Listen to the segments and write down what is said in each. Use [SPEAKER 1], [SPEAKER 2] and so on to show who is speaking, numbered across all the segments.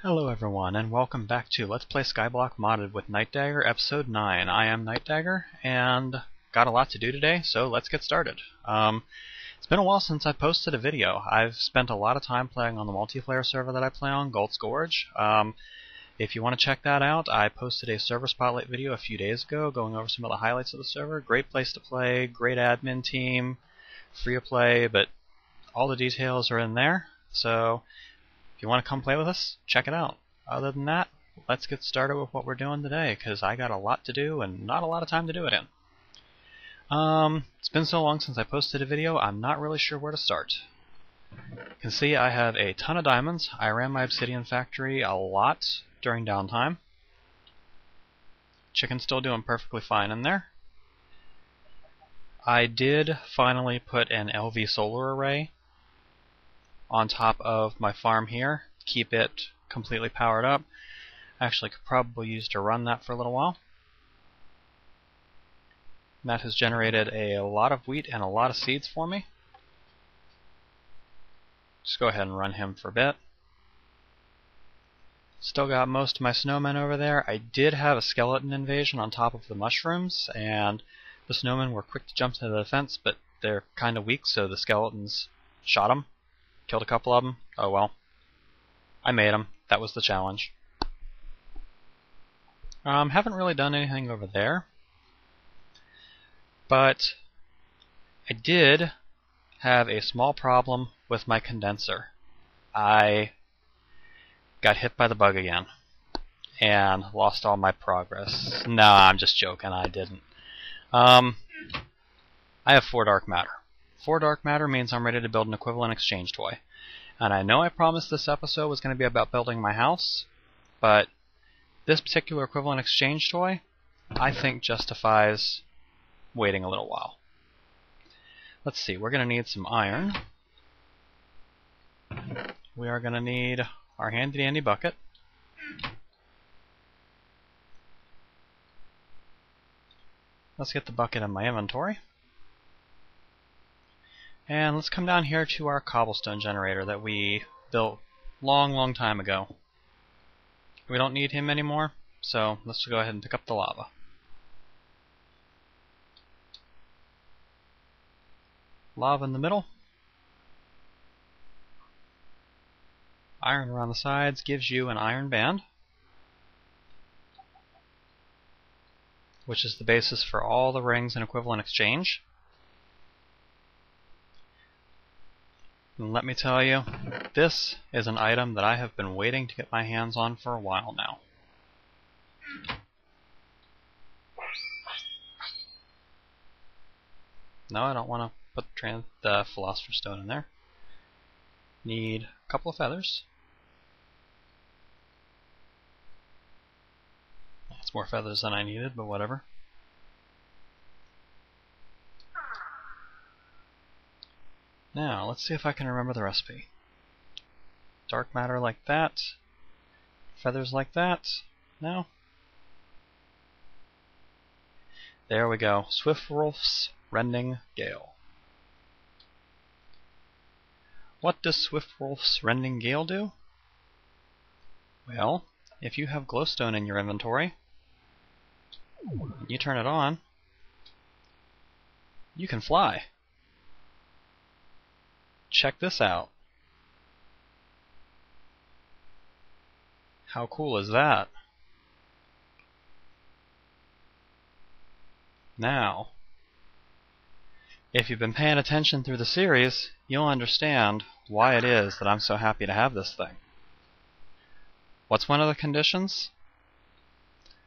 [SPEAKER 1] Hello everyone, and welcome back to Let's Play Skyblock Modded with Night Dagger, Episode 9. I am Night Dagger, and got a lot to do today, so let's get started. It's been a while since I posted a video. I've spent a lot of time playing on the multiplayer server that I play on, Gold's Gorge. If you want to check that out, I posted a server spotlight video a few days ago going over some of the highlights of the server. Great place to play, great admin team, free to play, but all the details are in there, so if you want to come play with us, check it out. Other than that, let's get started with what we're doing today, because I got a lot to do and not a lot of time to do it in. It's been so long since I posted a video, I'm not really sure where to start. You can see I have a ton of diamonds. I ran my obsidian factory a lot during downtime. Chicken's still doing perfectly fine in there. I did finally put an LV solar array on top of my farm here, keep it completely powered up. Actually could probably use to run that for a little while. That has generated a lot of wheat and a lot of seeds for me. Just go ahead and run him for a bit. Still got most of my snowmen over there. I did have a skeleton invasion on top of the mushrooms, and the snowmen were quick to jump to the defense, but they're kind of weak, so the skeletons shot them. Killed a couple of them. Oh well. I made them. That was the challenge. Haven't really done anything over there. But I did have a small problem with my condenser. I got hit by the bug again and lost all my progress. No, I'm just joking. I didn't. I have 4 dark matter. 4 dark matter means I'm ready to build an equivalent exchange toy. And I know I promised this episode was going to be about building my house, but this particular equivalent exchange toy, I think justifies waiting a little while. Let's see, we're going to need some iron. We are going to need our handy dandy bucket. Let's get the bucket in my inventory. And let's come down here to our cobblestone generator that we built long time ago. We don't need him anymore, so let's go ahead and pick up the lava. Lava in the middle. Iron around the sides gives you an iron band, which is the basis for all the rings in equivalent exchange. And let me tell you, this is an item that I have been waiting to get my hands on for a while now. No, I don't want to put the philosopher's stone in there. Need a couple of feathers. That's more feathers than I needed, but whatever. Now, let's see if I can remember the recipe. Dark matter like that. Feathers like that. No? There we go. Swiftwolf's Rening Gale. What does Swiftwolf's Rening Gale do? Well, if you have glowstone in your inventory, you turn it on, you can fly. Check this out. How cool is that? Now, if you've been paying attention through the series, you'll understand why it is that I'm so happy to have this thing. What's one of the conditions?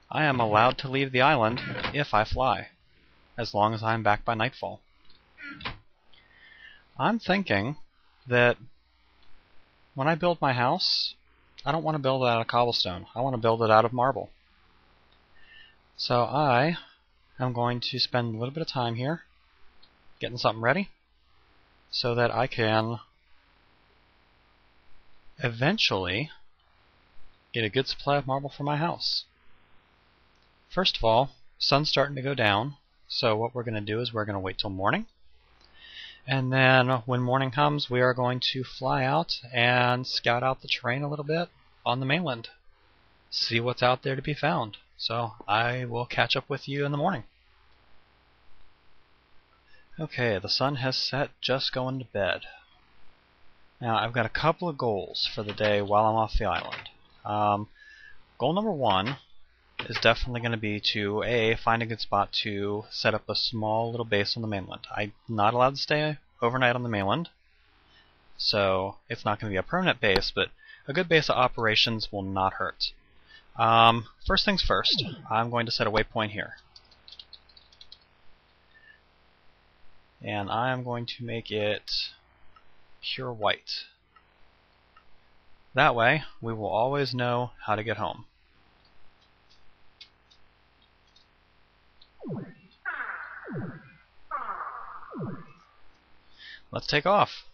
[SPEAKER 1] I am allowed to leave the island if I fly, as long as I'm back by nightfall. I'm thinking that when I build my house, I don't want to build it out of cobblestone. I want to build it out of marble. So I am going to spend a little bit of time here getting something ready so that I can eventually get a good supply of marble for my house. First of all, sun's starting to go down, so what we're going to do is we're going to wait till morning. And then when morning comes, we are going to fly out and scout out the terrain a little bit, on the mainland. See what's out there to be found. So I will catch up with you in the morning. Okay, the sun has set, just going to bed. Now I've got a couple of goals for the day while I'm off the island. Goal number 1 is definitely going to be to find a good spot to set up a small little base on the mainland. I'm not allowed to stay overnight on the mainland, so it's not going to be a permanent base, but a good base of operations will not hurt. First things first, I'm going to set a waypoint here. And I'm going to make it pure white. That way, we will always know how to get home. Let's take off.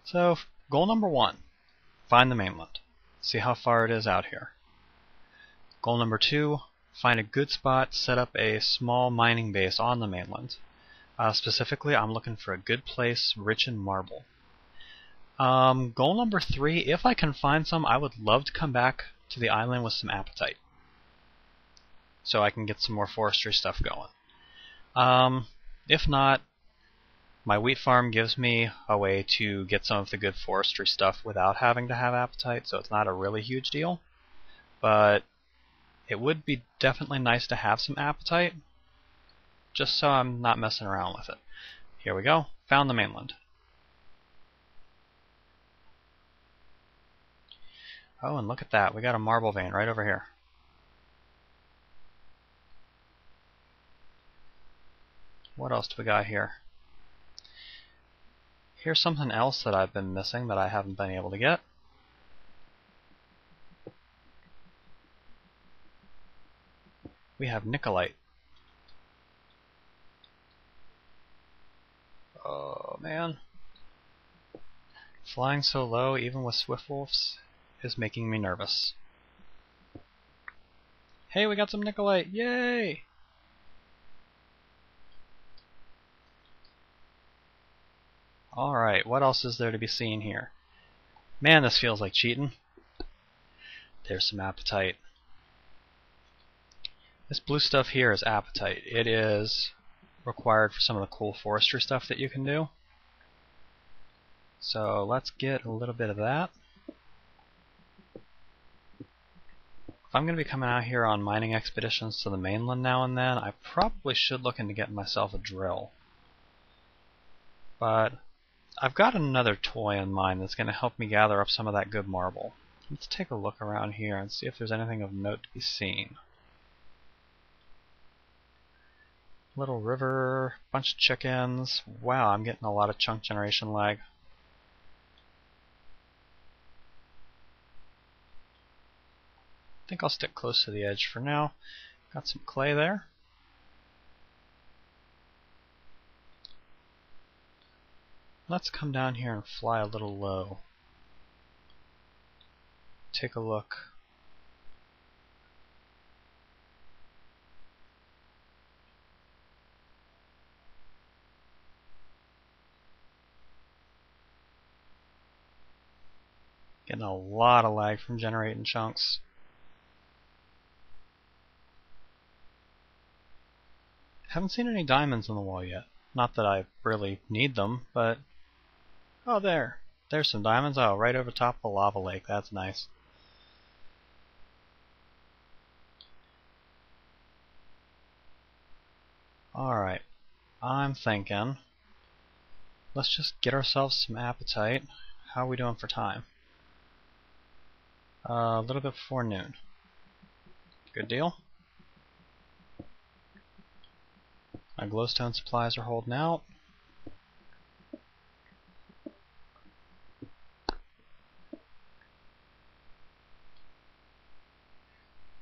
[SPEAKER 1] So, goal number 1, find the mainland. See how far it is out here. Goal number 2, find a good spot, set up a small mining base on the mainland. Specifically, I'm looking for a good place rich in marble. Goal number 3, if I can find some, I would love to come back to the island with some apatite, so I can get some more forestry stuff going. If not, my wheat farm gives me a way to get some of the good forestry stuff without having to have apatite, so it's not a really huge deal. But it would be definitely nice to have some apatite, just so I'm not messing around with it. Here we go, found the mainland. Oh, and look at that, we got a marble vein right over here. What else do we got here? Here's something else that I've been missing that I haven't been able to get. We have nickelite. Oh man. Flying so low, even with swift wolves, is making me nervous. Hey, we got some nickelite! Yay! Alright, what else is there to be seen here? Man, this feels like cheating. There's some apatite. This blue stuff here is apatite. It is required for some of the cool forestry stuff that you can do. So let's get a little bit of that. If I'm going to be coming out here on mining expeditions to the mainland now and then, I probably should look into getting myself a drill. But I've got another toy in mind that's going to help me gather up some of that good marble. Let's take a look around here and see if there's anything of note to be seen. Little river, bunch of chickens. Wow, I'm getting a lot of chunk generation lag. I think I'll stick close to the edge for now. Got some clay there. Let's come down here and fly a little low. Take a look. Getting a lot of lag from generating chunks. Haven't seen any diamonds on the wall yet. Not that I really need them, but... Oh, there's some diamonds. Oh, right over top of a lava lake. That's nice. Alright, I'm thinking, let's just get ourselves some apatite. How are we doing for time? A little bit before noon. Good deal. My glowstone supplies are holding out.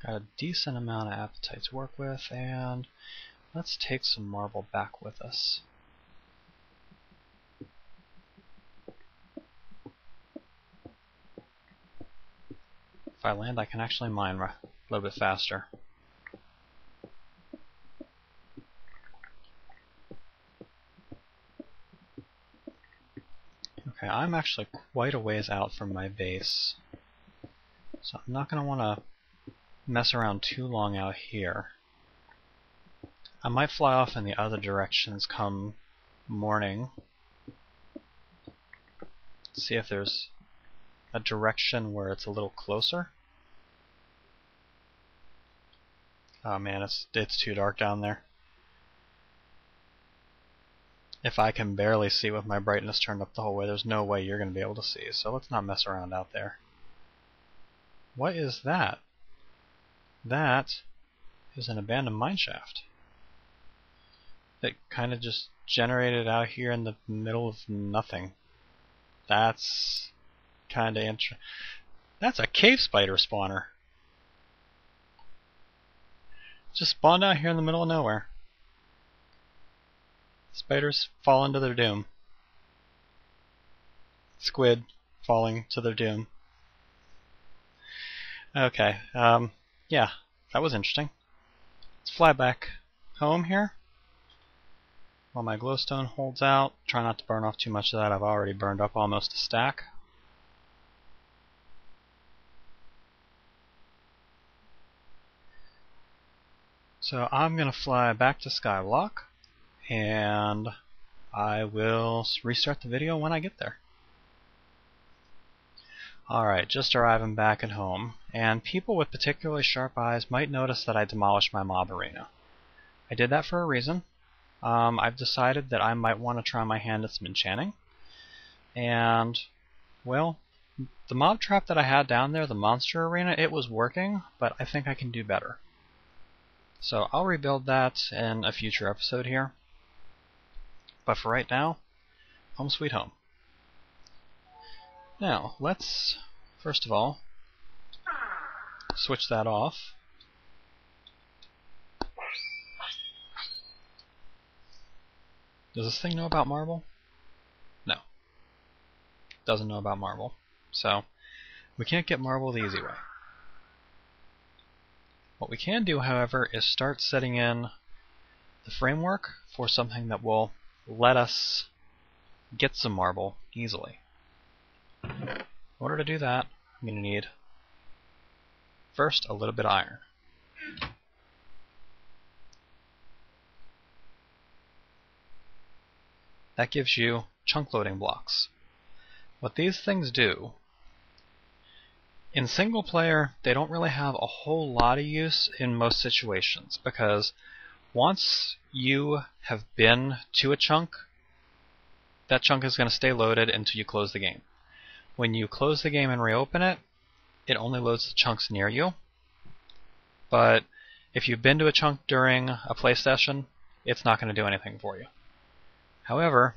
[SPEAKER 1] Got a decent amount of apatite to work with, and let's take some marble back with us. If I land, I can actually mine a little bit faster. Okay, I'm actually quite a ways out from my base, so I'm not going to want to mess around too long out here. I might fly off in the other directions come morning. See if there's a direction where it's a little closer. Oh man, it's too dark down there. If I can barely see with my brightness turned up the whole way, there's no way you're going to be able to see, so let's not mess around out there. What is that? That is an abandoned mineshaft. It kind of just generated out here in the middle of nothing. That's kind of interesting. That's a cave spider spawner. Just spawned out here in the middle of nowhere. Spiders falling to their doom. Squid falling to their doom. Okay, yeah, that was interesting. Let's fly back home here. While my glowstone holds out, try not to burn off too much of that. I've already burned up almost a stack. So I'm going to fly back to Skyblock, and I will restart the video when I get there. Alright, just arriving back at home, and people with particularly sharp eyes might notice that I demolished my mob arena. I did that for a reason. I've decided that I might want to try my hand at some enchanting. And, well, the mob trap that I had down there, the monster arena, it was working, but I think I can do better. So I'll rebuild that in a future episode here. But for right now, home sweet home. Now, let's, first of all, switch that off. Does this thing know about marble? No. Doesn't know about marble. So, we can't get marble the easy way. What we can do, however, is start setting in the framework for something that will let us get some marble easily. In order to do that, I'm going to need, first, a little bit of iron. That gives you chunk loading blocks. What these things do, in single player, they don't really have a whole lot of use in most situations, because once you have been to a chunk, that chunk is going to stay loaded until you close the game. When you close the game and reopen it, it only loads the chunks near you. But if you've been to a chunk during a play session, it's not going to do anything for you. However,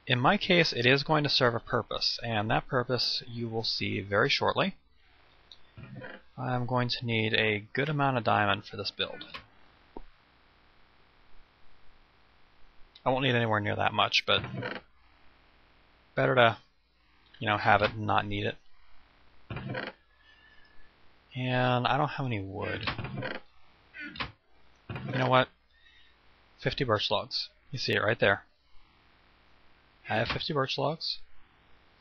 [SPEAKER 1] in my case, it is going to serve a purpose, and that purpose you will see very shortly. I'm going to need a good amount of diamond for this build. I won't need anywhere near that much, but better to, have it and not need it. And I don't have any wood. You know what? 50 birch logs. You see it right there. I have 50 birch logs,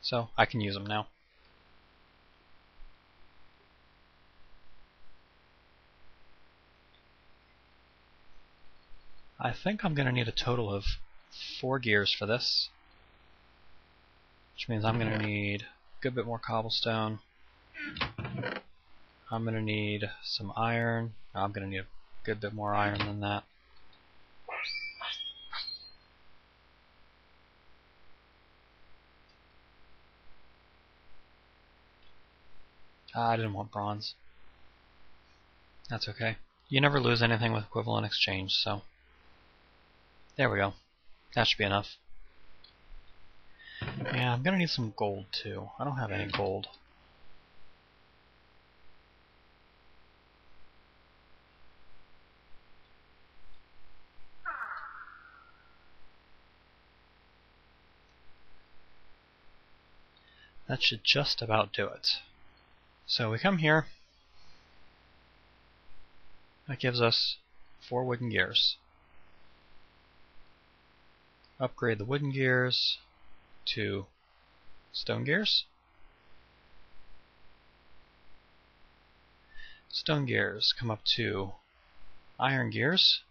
[SPEAKER 1] so I can use them now. I think I'm going to need a total of 4 gears for this, which means I'm going to need a good bit more cobblestone. I'm going to need some iron. I'm going to need a good bit more iron than that. I didn't want bronze. That's okay. You never lose anything with equivalent exchange, so there we go. That should be enough. Yeah, I'm gonna need some gold too. I don't have any gold. That should just about do it. So we come here. That gives us 4 wooden gears. Upgrade the wooden gears. to stone gears. Stone gears come up to iron gears.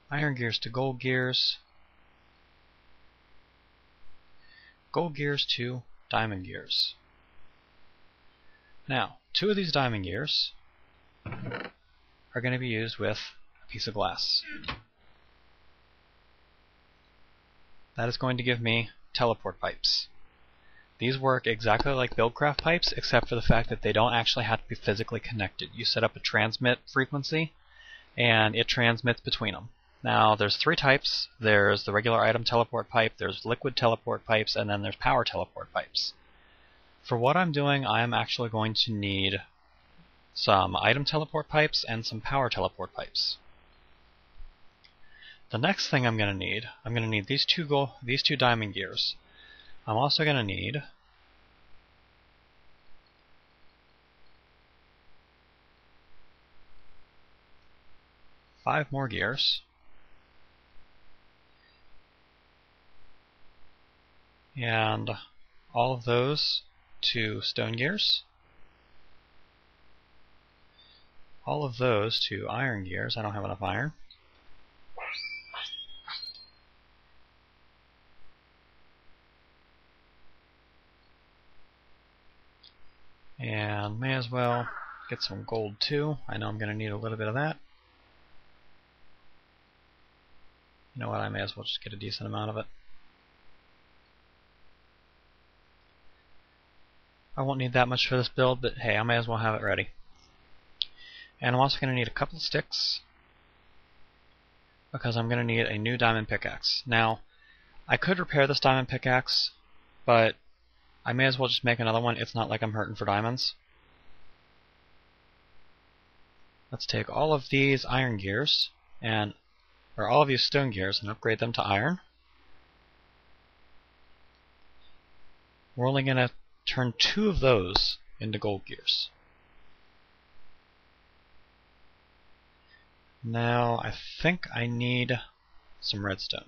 [SPEAKER 1] Iron gears to gold gears. Gold gears to diamond gears. Now, 2 of these diamond gears are going to be used with a piece of glass. That is going to give me teleport pipes. These work exactly like Buildcraft pipes, except for the fact that they don't actually have to be physically connected. You set up a transmit frequency, and it transmits between them. Now, there's 3 types. There's the regular item teleport pipe, there's liquid teleport pipes, and then there's power teleport pipes. For what I'm doing, I am actually going to need some item teleport pipes and some power teleport pipes. The next thing I'm going to need these two diamond gears. I'm also going to need 5 more gears. And all of those to stone gears. All of those to iron gears. I don't have enough iron. And may as well get some gold too. I know I'm going to need a little bit of that. You know what, I may as well just get a decent amount of it. I won't need that much for this build, but hey, I may as well have it ready. And I'm also going to need a couple of sticks, because I'm going to need a new diamond pickaxe. Now, I could repair this diamond pickaxe, but I may as well just make another one. It's not like I'm hurting for diamonds. Let's take all of these iron gears, or all of these stone gears, and upgrade them to iron. We're only going to turn 2 of those into gold gears. Now, I think I need some redstone.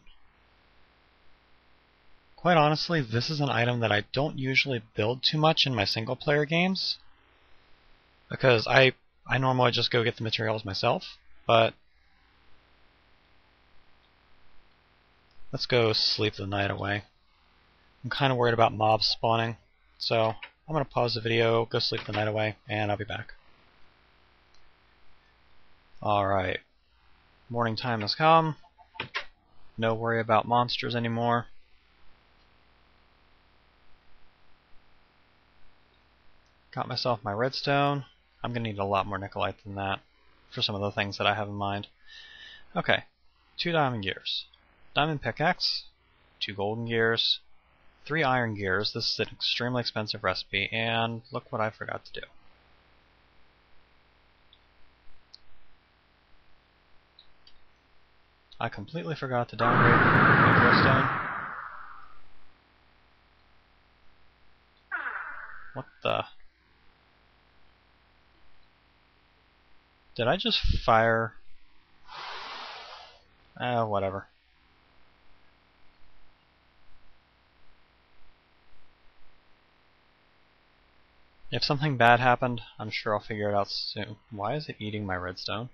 [SPEAKER 1] Quite honestly, this is an item that I don't usually build too much in my single player games, because I normally just go get the materials myself, but let's go sleep the night away. I'm kind of worried about mobs spawning, so I'm going to pause the video, go sleep the night away, and I'll be back. Alright, morning time has come. No worry about monsters anymore. Got myself my redstone. I'm going to need a lot more nickelite than that for some of the things that I have in mind. Okay, 2 diamond gears. Diamond pickaxe, 2 golden gears, 3 iron gears. This is an extremely expensive recipe, and look what I forgot to do. I completely forgot to downgrade my glowstone. What the? Did I just fire? Whatever. If something bad happened, I'm sure I'll figure it out soon. Why is it eating my redstone?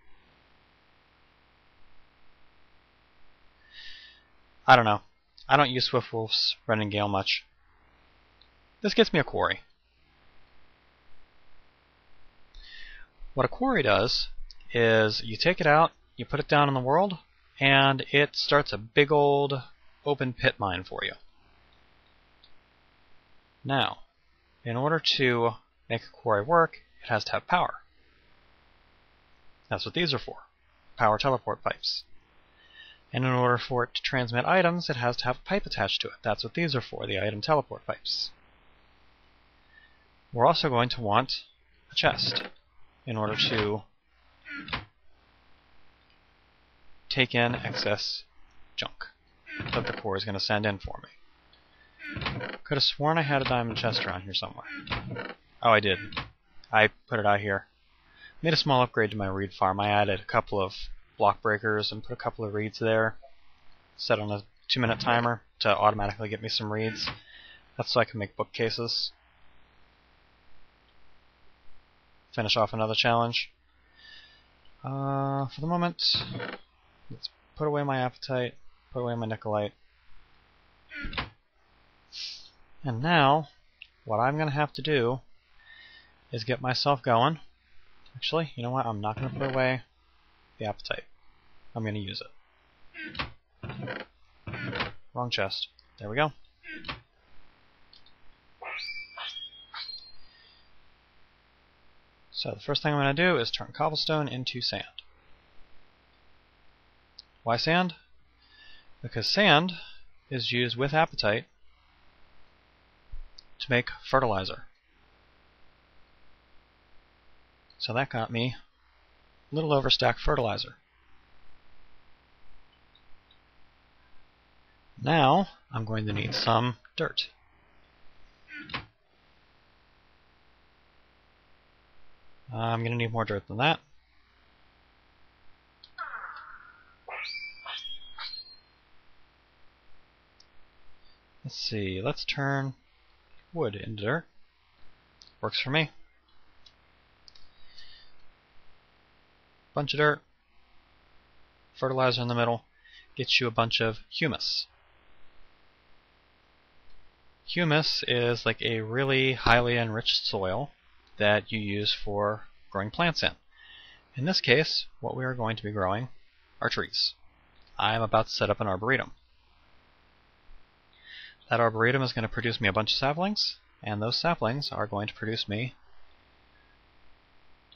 [SPEAKER 1] I don't know. I don't use Swiftwolf's rening gale much. This gets me a quarry. What a quarry does is you take it out, you put it down in the world, and it starts a big old open pit mine for you. Now, in order to make a quarry work, it has to have power. That's what these are for, power teleport pipes. And in order for it to transmit items, it has to have a pipe attached to it. That's what these are for, the item teleport pipes. We're also going to want a chest in order to take in excess junk that the core is going to send in for me. Could have sworn I had a diamond chest around here somewhere. Oh, I did. I put it out here. Made a small upgrade to my reed farm. I added a couple of block breakers and put a couple of reeds there. Set on a 2-minute timer to automatically get me some reeds. That's so I can make bookcases. Finish off another challenge. For the moment, let's put away my apatite, put away my nicolite. And now, what I'm going to have to do is get myself going. Actually, you know what? I'm not going to put away the apatite. I'm going to use it. Wrong chest. There we go. So the first thing I'm going to do is turn cobblestone into sand. Why sand? Because sand is used with apatite to make fertilizer. So that got me a little overstacked fertilizer. Now I'm going to need some dirt. I'm going to need more dirt than that. Let's see, let's turn wood into dirt. Works for me. Bunch of dirt, fertilizer in the middle, gets you a bunch of humus. Humus is like a really highly enriched soil that you use for growing plants in. In this case, what we are going to be growing are trees. I am about to set up an arboretum. That arboretum is going to produce me a bunch of saplings, and those saplings are going to produce me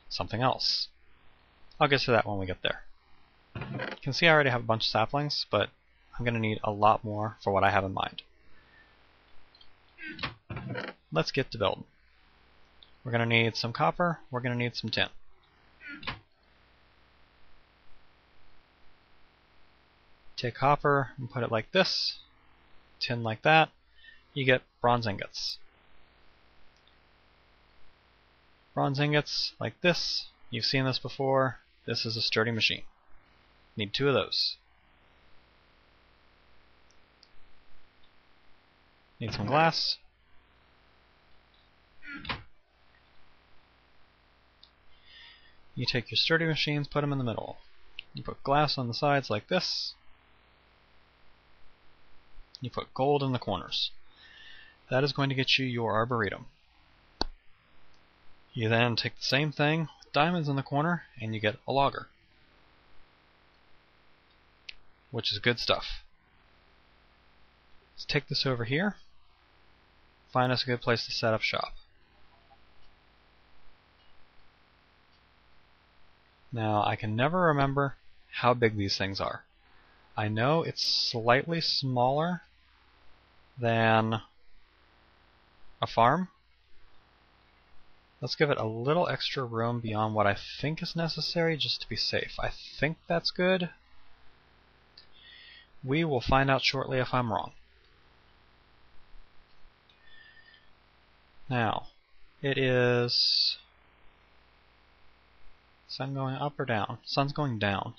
[SPEAKER 1] something else. I'll get to that when we get there. You can see I already have a bunch of saplings, but I'm going to need a lot more for what I have in mind. Let's get to building. We're going to need some copper, we're going to need some tin. Take copper and put it like this, tin like that, you get bronze ingots. Bronze ingots like this, you've seen this before, this is a sturdy machine. Need 2 of those. Need some glass. You take your sturdy machines, put them in the middle. You put glass on the sides like this. You put gold in the corners. That is going to get you your arboretum. You then take the same thing with diamonds in the corner and you get a logger, which is good stuff. Let's take this over here. Find us a good place to set up shop. Now, I can never remember how big these things are. I know it's slightly smaller than a farm. Let's give it a little extra room beyond what I think is necessary just to be safe. I think that's good. We will find out shortly if I'm wrong. Now, it is... sun going up or down? Sun's going down.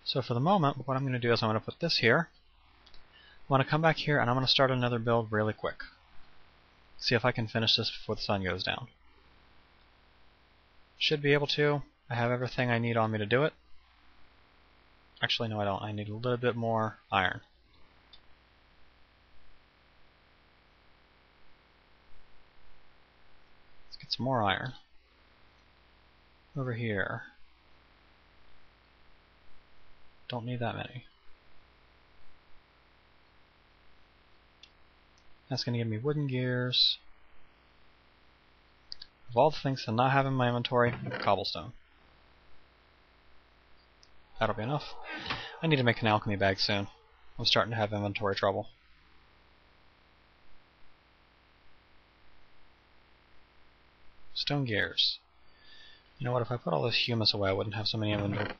[SPEAKER 1] So for the moment, what I'm going to do is I'm going to put this here. I'm going to come back here and I'm going to start another build really quick. See if I can finish this before the sun goes down. Should be able to. I have everything I need on me to do it. Actually, no I don't. I need a little bit more iron. Let's get some more iron. Over here. Don't need that many. That's going to give me wooden gears. Of all the things to not have in my inventory, cobblestone. That'll be enough. I need to make an alchemy bag soon. I'm starting to have inventory trouble. Stone gears. You know what, if I put all this humus away, I wouldn't have so many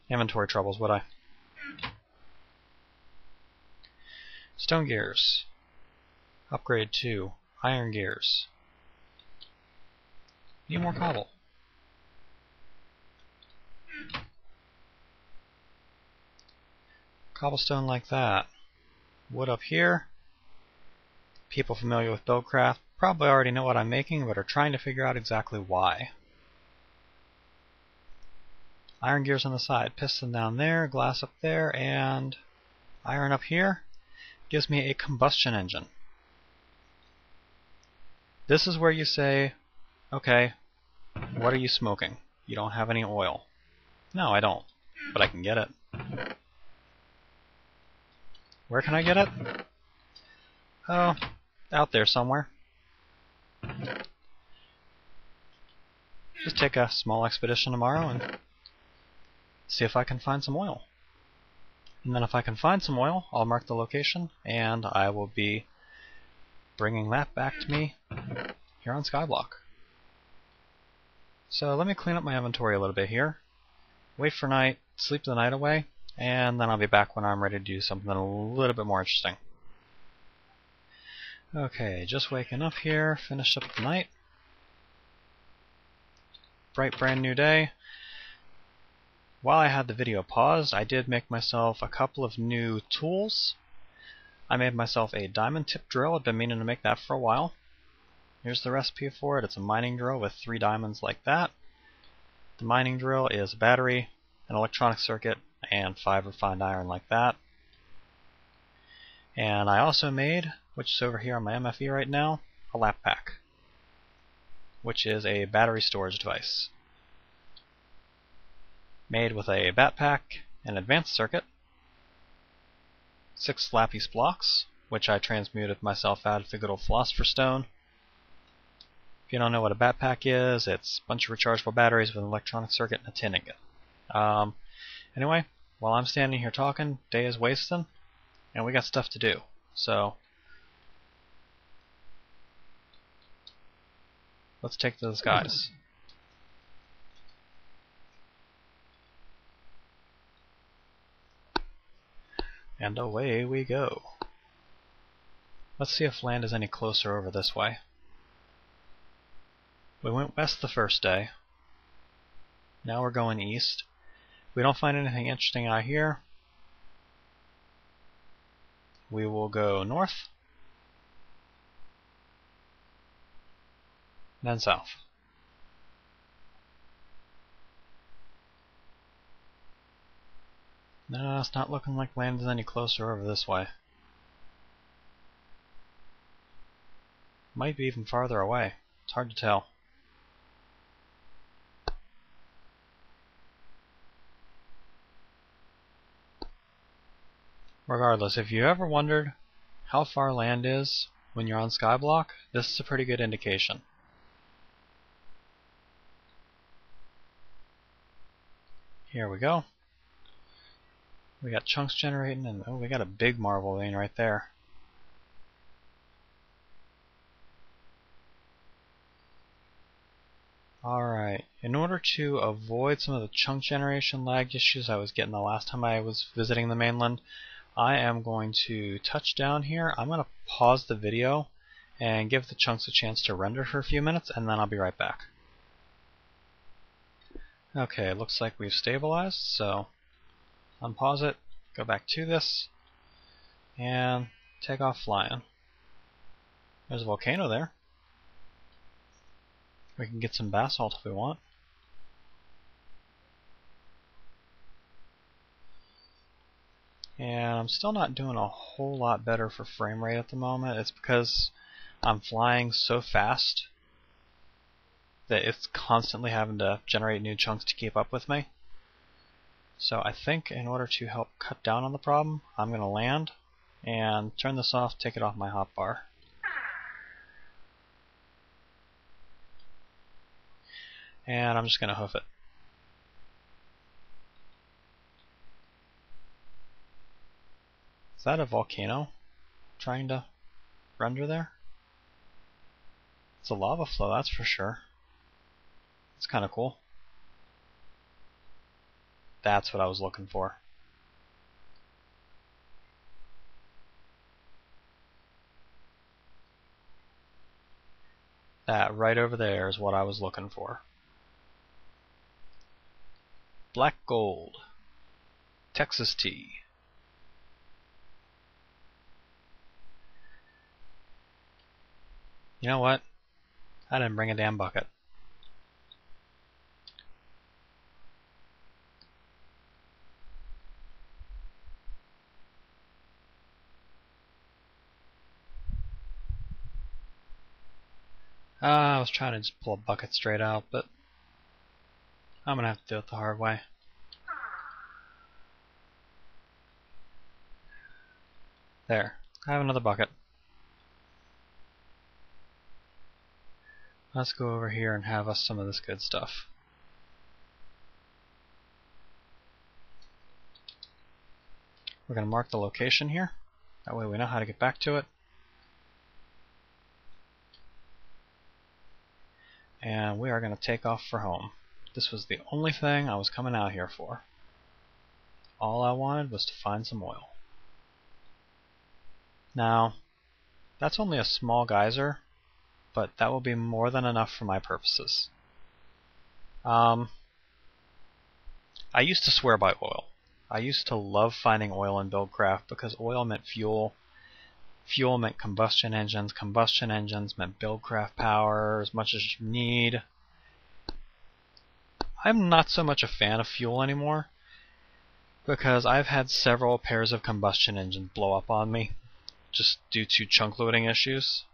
[SPEAKER 1] inventory troubles, would I? Stone gears. Upgrade to iron gears. Need more cobble. Cobblestone like that. Wood up here. People familiar with Buildcraft probably already know what I'm making, but are trying to figure out exactly why. Iron gears on the side, piston down there, glass up there, and iron up here gives me a combustion engine. This is where you say, okay, what are you smoking? You don't have any oil. No, I don't, but I can get it. Where can I get it? Oh, out there somewhere. Just take a small expedition tomorrow and see if I can find some oil. And then if I can find some oil, I'll mark the location, and I will be bringing that back to me here on Skyblock. So let me clean up my inventory a little bit here, wait for night, sleep the night away, and then I'll be back when I'm ready to do something a little bit more interesting. Okay, just waking up here, finished up the night. Bright brand new day. While I had the video paused, I did make myself a couple of new tools. I made myself a diamond tip drill. I've been meaning to make that for a while. Here's the recipe for it. It's a mining drill with 3 diamonds like that. The mining drill is a battery, an electronic circuit, and 5 refined iron like that. And I also made, which is over here on my MFE right now, a lap pack, which is a battery storage device. Made with a bat pack, an advanced circuit, 6 Slappy blocks, which I transmuted myself out of the good old Philosopher's Stone. If you don't know what a bat pack is, it's a bunch of rechargeable batteries with an electronic circuit and a tin ingot. Anyway, while I'm standing here talking, day is wasting, and we got stuff to do. So let's take to the skies. And away we go. Let's see if land is any closer over this way. We went west the first day. Now we're going east. If we don't find anything interesting out here, we will go north, then south. No, it's not looking like land is any closer over this way. Might be even farther away. It's hard to tell. Regardless, if you ever wondered how far land is when you're on Skyblock, this is a pretty good indication. Here we go. We got chunks generating, and oh, we got a big marble vein right there. Alright, in order to avoid some of the chunk generation lag issues I was getting the last time I was visiting the mainland, I am going to touch down here. I'm going to pause the video and give the chunks a chance to render for a few minutes, and then I'll be right back. Okay, it looks like we've stabilized, so unpause it, go back to this, and take off flying. There's a volcano there. We can get some basalt if we want. And I'm still not doing a whole lot better for frame rate at the moment. It's because I'm flying so fast that it's constantly having to generate new chunks to keep up with me. So I think in order to help cut down on the problem, I'm going to land and turn this off, take it off my hotbar. And I'm just going to hoof it. Is that a volcano trying to render there? It's a lava flow, that's for sure. It's kind of cool. That's what I was looking for. That right over there is what I was looking for. Black gold. Texas tea. You know what? I didn't bring a damn bucket. I was trying to just pull a bucket straight out, but I'm gonna have to do it the hard way. There. I have another bucket. Let's go over here and have us some of this good stuff. We're going to mark the location here. That way we know how to get back to it. And we are going to take off for home. This was the only thing I was coming out here for. All I wanted was to find some oil. Now, that's only a small geyser, but that will be more than enough for my purposes. I used to swear by oil. I used to love finding oil in Buildcraft because oil meant fuel. Fuel meant combustion engines. Combustion engines meant Buildcraft power as much as you need. I'm not so much a fan of fuel anymore because I've had several pairs of combustion engines blow up on me just due to chunk loading issues.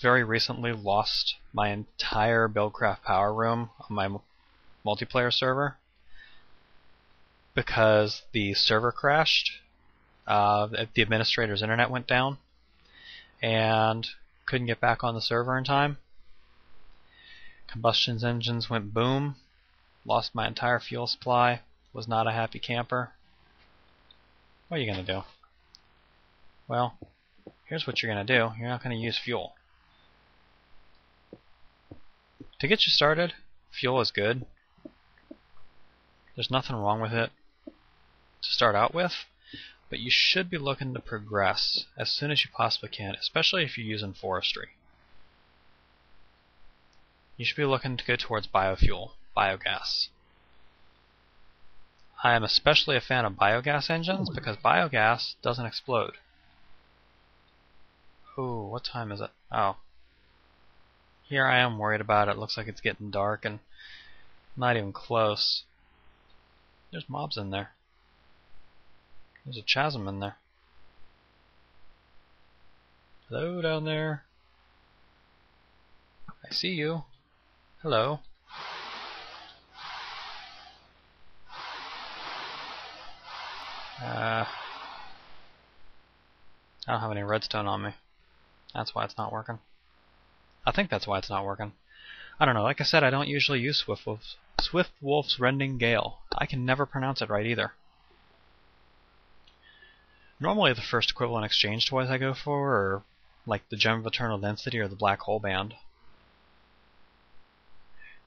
[SPEAKER 1] Very recently lost my entire Buildcraft power room on my multiplayer server because the server crashed. The administrator's internet went down and couldn't get back on the server in time. Combustion engines went boom. Lost my entire fuel supply. Was not a happy camper. What are you going to do? Well, here's what you're going to do. You're not going to use fuel. To get you started, fuel is good. There's nothing wrong with it to start out with, but you should be looking to progress as soon as you possibly can, especially if you're using forestry. You should be looking to go towards biofuel, biogas. I am especially a fan of biogas engines because biogas doesn't explode. Ooh, what time is it? Oh. Here I am worried about it. Looks like it's getting dark and not even close. There's mobs in there. There's a chasm in there. Hello down there. I see you. Hello. I don't have any redstone on me. That's why it's not working. I think that's why it's not working. I don't know. Like I said, I don't usually use Swiftwolf's Rening Gale. I can never pronounce it right either. Normally the first equivalent exchange toys I go for are like the Gem of Eternal Density or the Black Hole Band.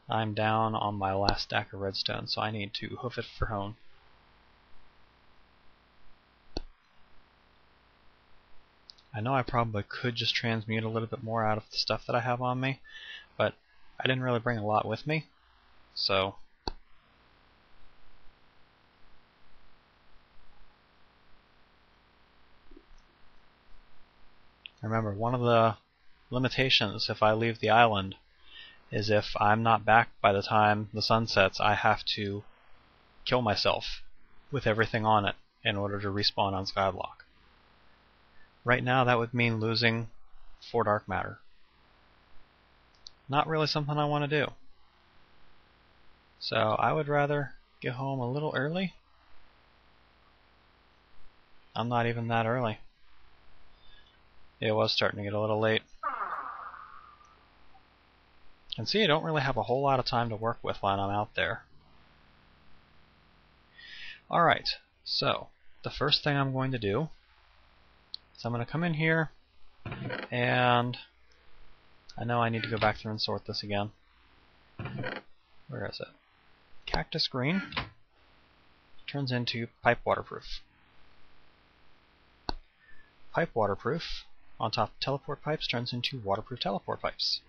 [SPEAKER 1] I'm down on my last stack of redstone, so I need to hoof it for home. I know I probably could just transmute a little bit more out of the stuff that I have on me, but I didn't really bring a lot with me, so remember, one of the limitations if I leave the island is if I'm not back by the time the sun sets, I have to kill myself with everything on it in order to respawn on Skyblock. Right now that would mean losing 4 dark matter. Not really something I want to do. So I would rather get home a little early. I'm not even that early. It was starting to get a little late. And see, I don't really have a whole lot of time to work with while I'm out there. Alright, so the first thing I'm going to do is I'm going to come in here, and I know I need to go back through and sort this again. Where is it? Cactus green turns into pipe waterproof. Pipe waterproof on top of teleport pipes turns into waterproof teleport pipes.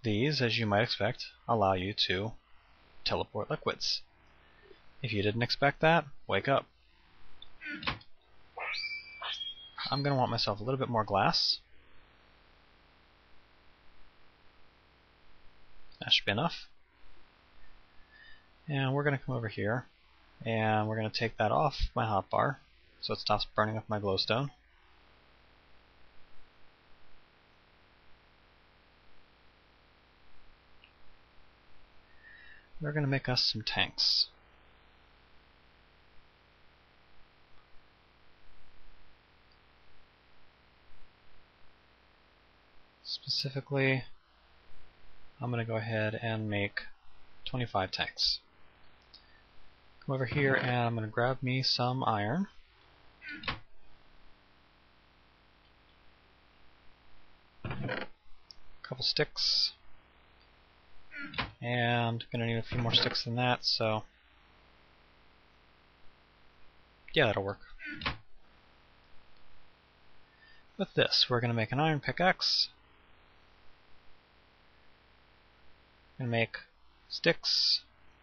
[SPEAKER 1] These, as you might expect, allow you to teleport liquids. If you didn't expect that, wake up. I'm going to want myself a little bit more glass. That should be enough. And we're going to come over here, and we're going to take that off my hotbar so it stops burning up my glowstone. We're going to make us some tanks. Specifically, I'm going to go ahead and make 25 tanks. Come over here and I'm going to grab me some iron. A couple sticks. And going to need a few more sticks than that, so yeah, that'll work. With this, we're going to make an iron pickaxe. And make sticks.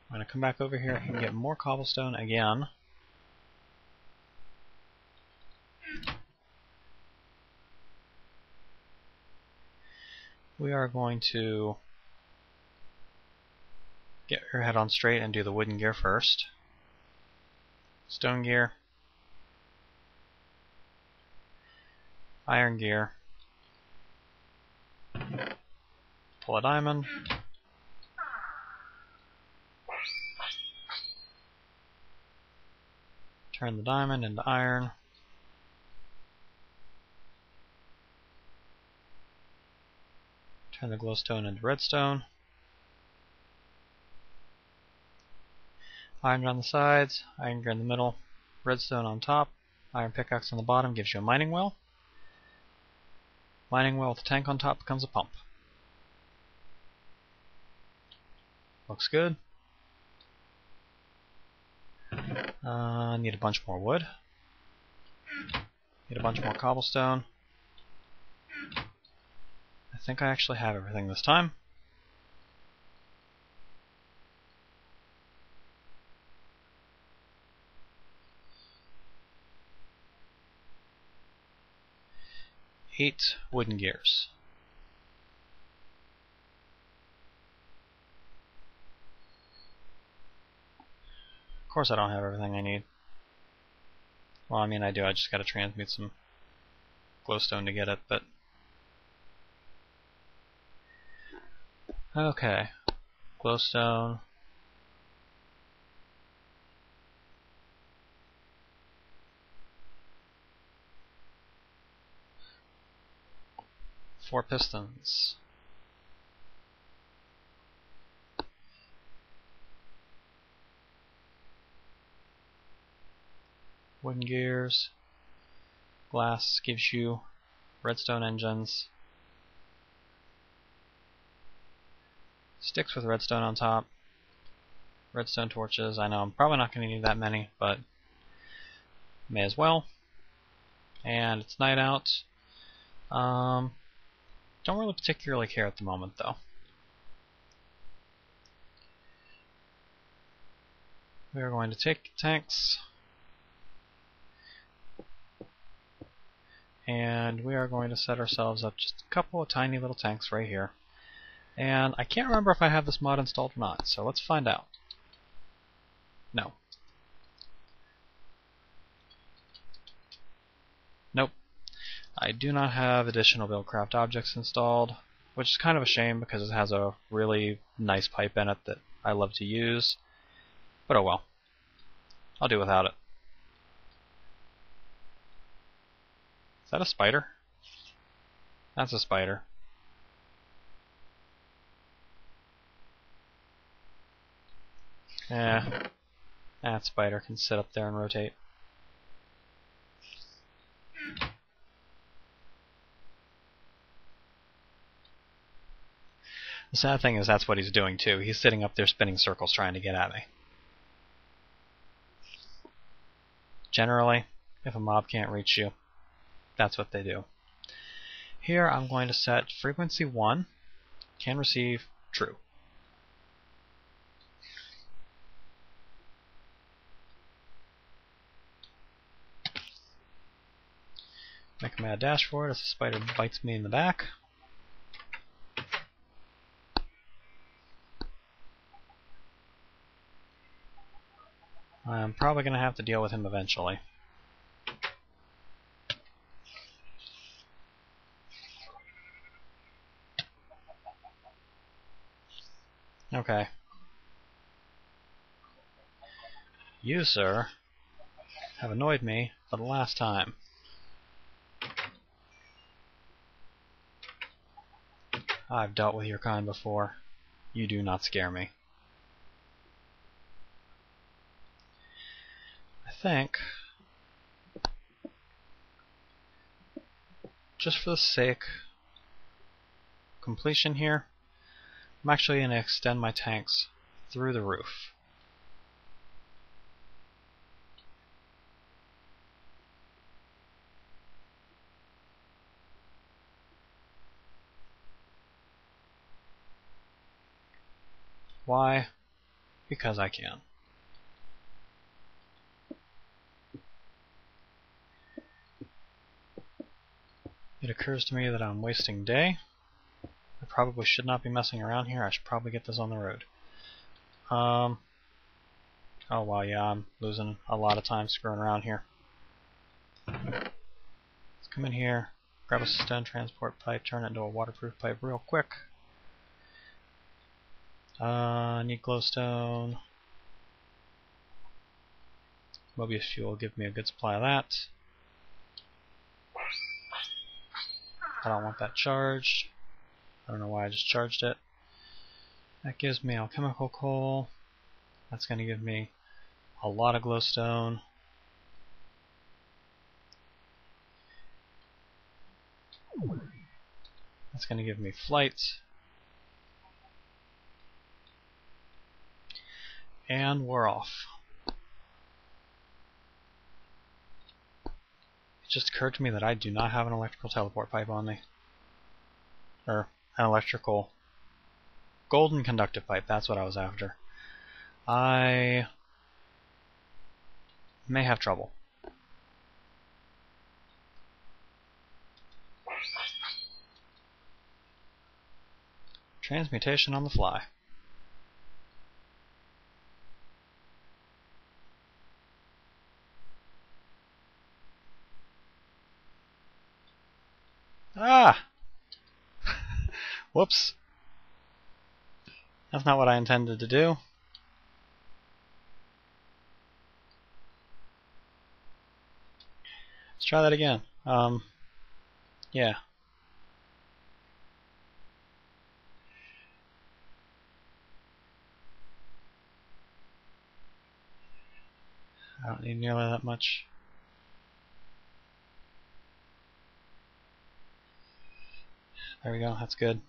[SPEAKER 1] I'm going to come back over here and get more cobblestone again. We are going to get your head on straight and do the wooden gear first. Stone gear. Iron gear. Pull a diamond. Turn the diamond into iron. Turn the glowstone into redstone. Iron on the sides, iron gear in the middle, redstone on top, iron pickaxe on the bottom gives you a mining well. Mining well with a tank on top becomes a pump. Looks good. Need a bunch more wood. Need a bunch more cobblestone. I think I actually have everything this time. Eight wooden gears. Of course I don't have everything I need. Well, I mean I do, I just gotta transmute some glowstone to get it, but... Okay. Glowstone. Four pistons. Wooden gears. Glass gives you redstone engines. Sticks with redstone on top. Redstone torches. I know I'm probably not going to need that many, but may as well. And it's night out. Don't really particularly care at the moment, though. We are going to take tanks. And we are going to set ourselves up just a couple of tiny little tanks right here. And I can't remember if I have this mod installed or not, so let's find out. No. Nope. I do not have additional buildcraft objects installed, which is kind of a shame because it has a really nice pipe in it that I love to use. But oh well. I'll do without it. Is that a spider? That's a spider. That spider can sit up there and rotate. The sad thing is that's what he's doing too. He's sitting up there spinning circles trying to get at me. Generally, if a mob can't reach you, that's what they do. Here I'm going to set frequency 1, can receive true. Make a mad dash for it as the spider bites me in the back. I'm probably going to have to deal with him eventually. Okay. You, sir, have annoyed me for the last time. I've dealt with your kind before. You do not scare me. I think, just for the sake of completion here, I'm actually going to extend my tanks through the roof. Why? Because I can. It occurs to me that I'm wasting day. I probably should not be messing around here. I should probably get this on the road. Oh wow, yeah, I'm losing a lot of time screwing around here. Let's come in here, grab a stone transport pipe, turn it into a waterproof pipe real quick. Need glowstone. Mobius fuel will give me a good supply of that. I don't want that charged. I don't know why I just charged it. That gives me alchemical coal. That's going to give me a lot of glowstone. That's going to give me flight. And we're off. It just occurred to me that I do not have an electrical teleport pipe on me. Or an electrical golden conductive pipe, that's what I was after. I may have trouble. Transmutation on the fly. Ah! Whoops. That's not what I intended to do. Let's try that again. Yeah. I don't need nearly that much. There we go, that's good.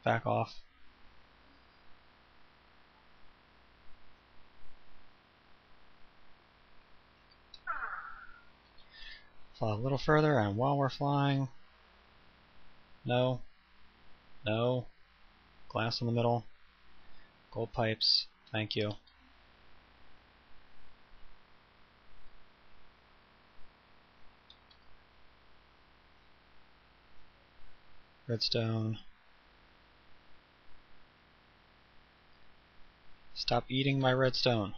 [SPEAKER 1] Back off. Fly a little further, and while we're flying... No. No. Glass in the middle. Gold pipes. Thank you. Redstone. Stop eating my redstone.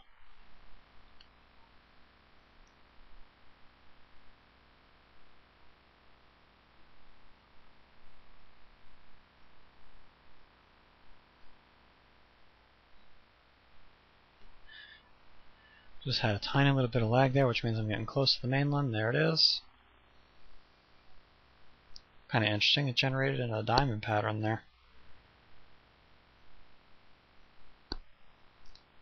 [SPEAKER 1] Just had a tiny little bit of lag there, which means I'm getting close to the mainland. There it is. Kind of interesting. It generated in a diamond pattern there.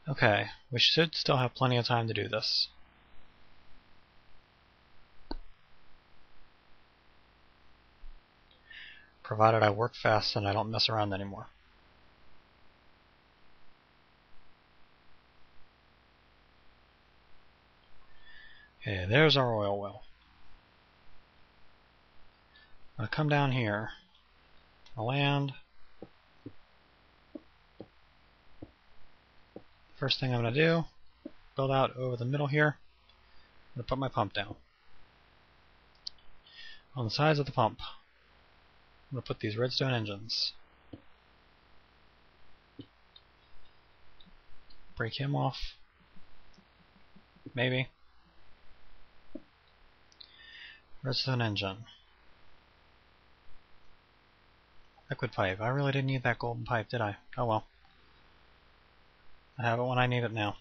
[SPEAKER 1] Okay, we should still have plenty of time to do this. Provided I work fast and I don't mess around anymore. Okay, there's our oil well. I'm going to come down here. I'll land. First thing I'm going to do, build out over the middle here. I'm going to put my pump down. on the sides of the pump. I'm going to put these redstone engines. Break him off. Maybe. Redstone engine. Liquid pipe. I really didn't need that golden pipe, did I? Oh well. I have it when I need it now.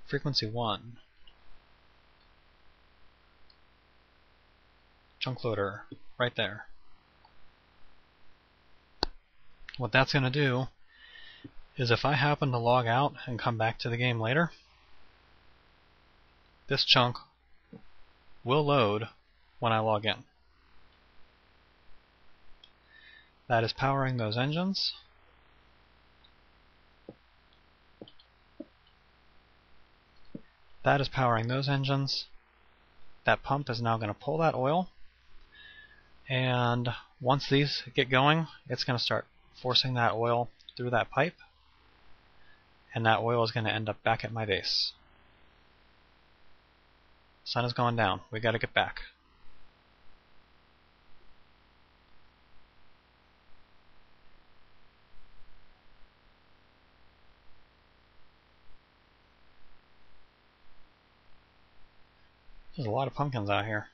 [SPEAKER 1] Frequency 1. Chunk loader. Right there. What that's going to do is if I happen to log out and come back to the game later, this chunk will load when I log in. That is powering those engines. That is powering those engines. That pump is now going to pull that oil, and once these get going, it's going to start forcing that oil through that pipe, and that oil is going to end up back at my base. Sun is going down. We got to get back. There's a lot of pumpkins out here.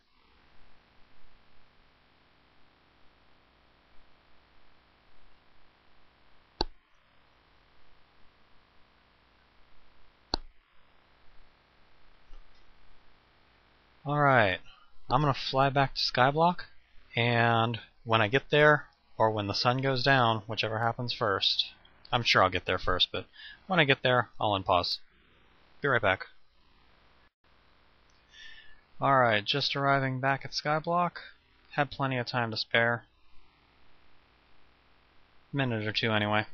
[SPEAKER 1] Alright, I'm going to fly back to Skyblock, and when I get there, or when the sun goes down, whichever happens first, I'm sure I'll get there first, but when I get there, I'll unpause. Be right back. Alright, just arriving back at Skyblock. Had plenty of time to spare. Minute or two anyway.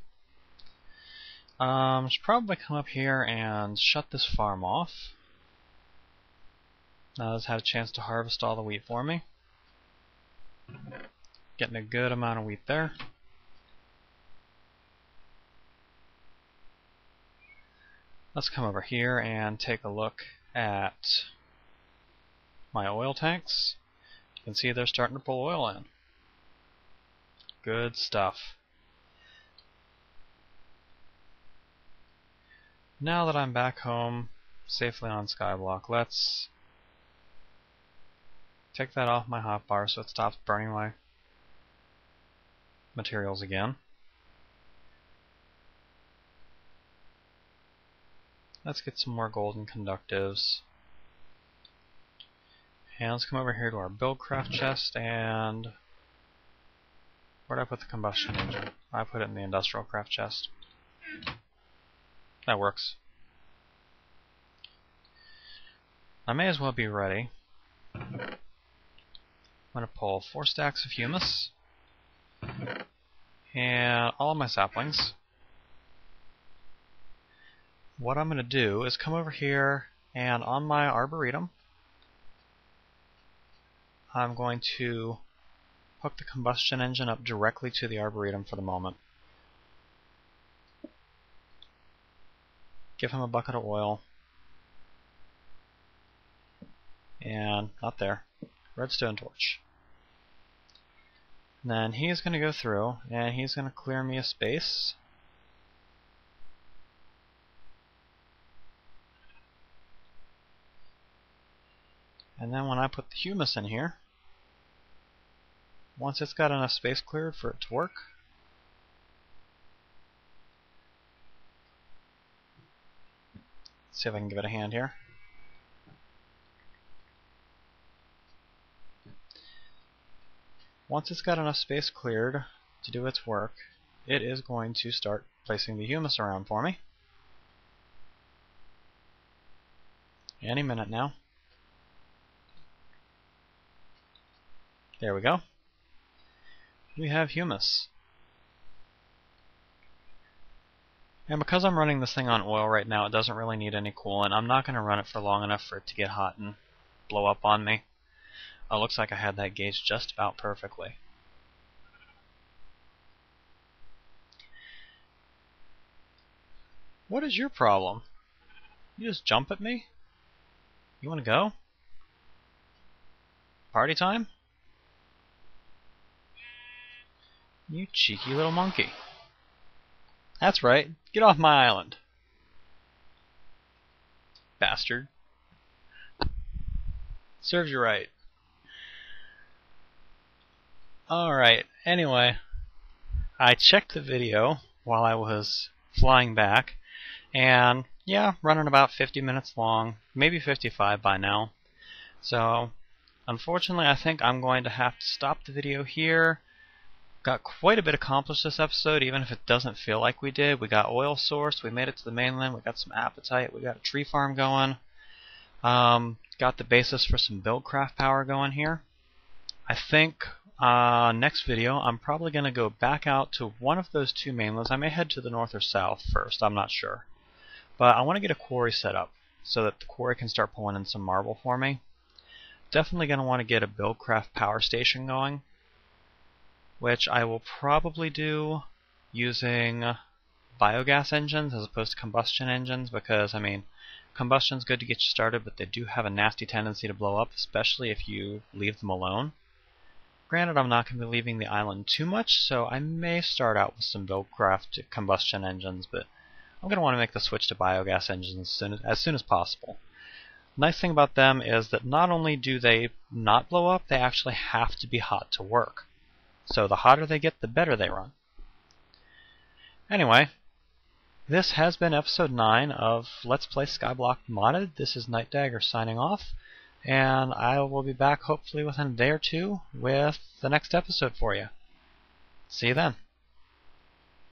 [SPEAKER 1] Should probably come up here and shut this farm off. Now it's had a chance to harvest all the wheat for me. Getting a good amount of wheat there. Let's come over here and take a look at my oil tanks. You can see they're starting to pull oil in. Good stuff. Now that I'm back home, safely on Skyblock, let's take that off my hotbar so it stops burning my materials again. Let's get some more golden conductives. And let's come over here to our buildcraft chest, and where did I put the combustion engine? I put it in the industrial craft chest. That works. I may as well be ready. I'm going to pull 4 stacks of humus and all of my saplings. What I'm going to do is come over here, and on my Arboretum, I'm going to hook the combustion engine up directly to the Arboretum for the moment. Give him a bucket of oil. And, not there, redstone torch. And then he's going to go through, and he's going to clear me a space. And then when I put the humus in here, once it's got enough space cleared for it to work, let's see if I can give it a hand here. Once it's got enough space cleared to do its work, it is going to start placing the humus around for me. Any minute now. There we go. We have humus. And because I'm running this thing on oil right now, it doesn't really need any coolant. I'm not going to run it for long enough for it to get hot and blow up on me. Oh, looks like I had that gauged just about perfectly. What is your problem? You just jump at me? You want to go? Party time? You cheeky little monkey. That's right. Get off my island. Bastard. Serves you right. Alright, anyway. I checked the video while I was flying back, and yeah, running about 50 minutes long, maybe 55 by now. So, unfortunately, I think I'm going to have to stop the video here. Got quite a bit accomplished this episode, even if it doesn't feel like we did. We got oil sourced, we made it to the mainland, we got some appetite, we got a tree farm going. Got the basis for some buildcraft power going here. I think next video I'm probably going to go back out to one of those two mainlands. I may head to the north or south first, I'm not sure. But I want to get a quarry set up so that the quarry can start pulling in some marble for me. Definitely going to want to get a buildcraft power station going, which I will probably do using biogas engines as opposed to combustion engines, because, I mean, combustion's good to get you started, but they do have a nasty tendency to blow up, especially if you leave them alone. Granted, I'm not going to be leaving the island too much, so I may start out with some buildcraft combustion engines, but I'm going to want to make the switch to biogas engines as soon as possible. Nice thing about them is that not only do they not blow up, they actually have to be hot to work. So the hotter they get, the better they run. Anyway, this has been episode 9 of Let's Play Skyblock Modded. This is Nightdagger signing off, and I will be back hopefully within a day or two with the next episode for you. See you then.